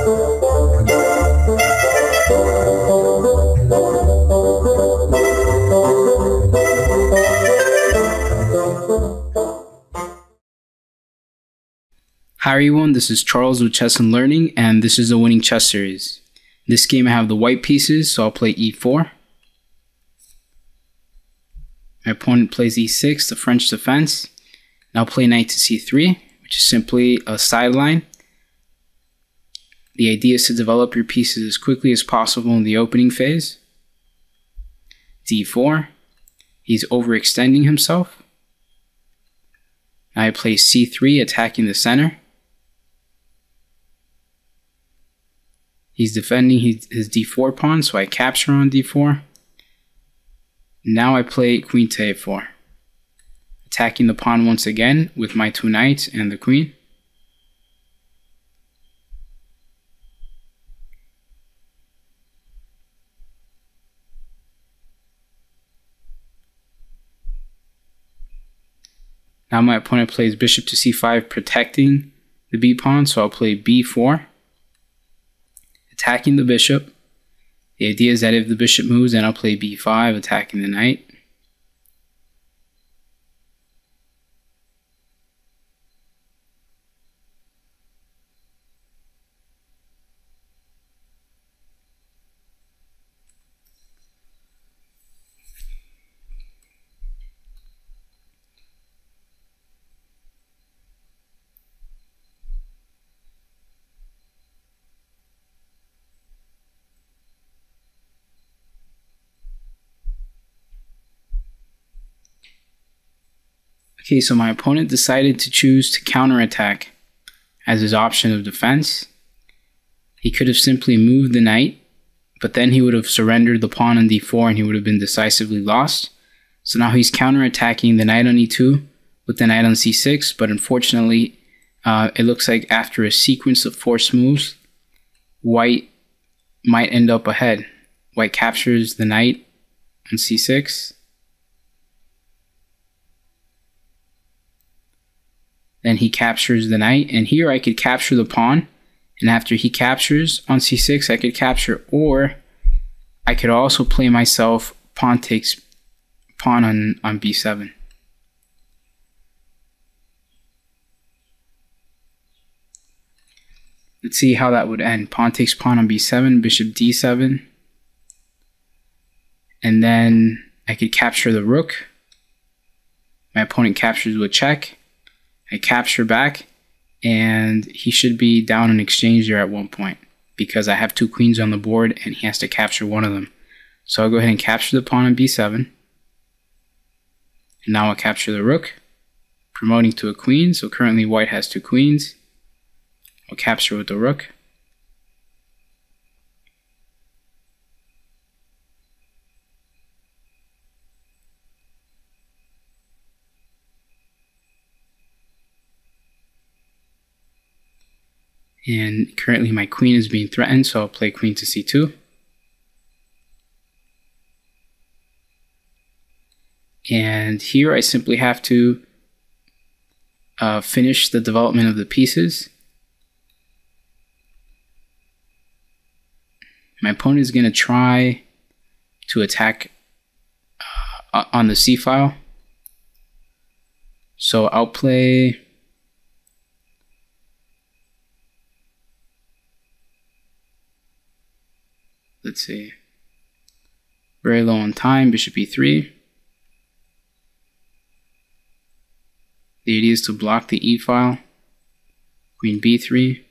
Hi everyone, this is Charles with Chess and Learning, and this is the winning chess series. In this game I have the white pieces, so I'll play e4. My opponent plays e6, the French defense. And I'll play knight to c3, which is simply a sideline. The idea is to develop your pieces as quickly as possible in the opening phase. d4. He's overextending himself. Now I play c3, attacking the center. He's defending his d4 pawn, so I capture on d4. Now I play queen to a4, attacking the pawn once again with my two knights and the queen. Now my opponent plays bishop to c5, protecting the b pawn, so I'll play b4. Attacking the bishop. The idea is that if the bishop moves, then I'll play b5, attacking the knight. Okay, so my opponent decided to choose to counterattack as his option of defense. He could have simply moved the knight, but then he would have surrendered the pawn on d4 and he would have been decisively lost. So now he's counterattacking the knight on e2 with the knight on c6, but unfortunately, it looks like after a sequence of forced moves, white might end up ahead. White captures the knight on c6. Then he captures the knight, and here I could capture the pawn, and after he captures on c6 I could capture, or I could also play myself pawn takes pawn on b7. Let's see how that would end. Pawn takes pawn on b7, bishop d7, and then I could capture the rook. My opponent captures with check. I capture back, and he should be down in exchange there at one point because I have two queens on the board and he has to capture one of them. So I'll go ahead and capture the pawn on b7. And now I'll capture the rook, promoting to a queen. So currently white has two queens. I'll capture with the rook. And currently my queen is being threatened, so I'll play queen to c2. And here I simply have to finish the development of the pieces. My opponent is going to try to attack on the c file. So I'll play let's see, very low on time, bishop e3. The idea is to block the e file, queen b3.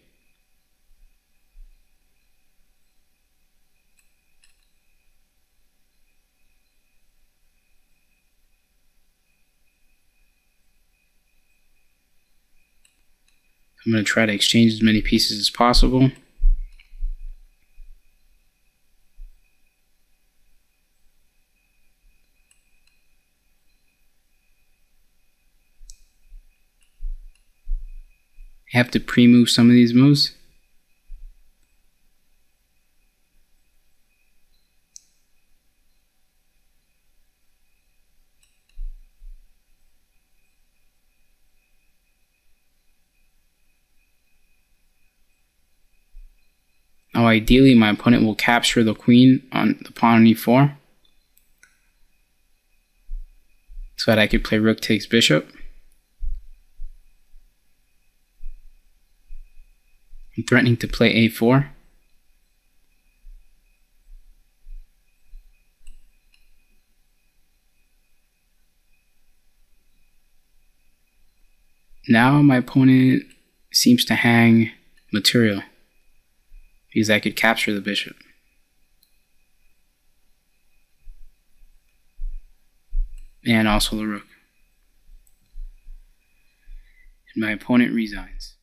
I'm going to try to exchange as many pieces as possible. I have to pre-move some of these moves. Now ideally my opponent will capture the queen on the pawn on e4, so that I could play rook takes bishop. I'm threatening to play a4. Now my opponent seems to hang material because I could capture the bishop. And also the rook. And my opponent resigns.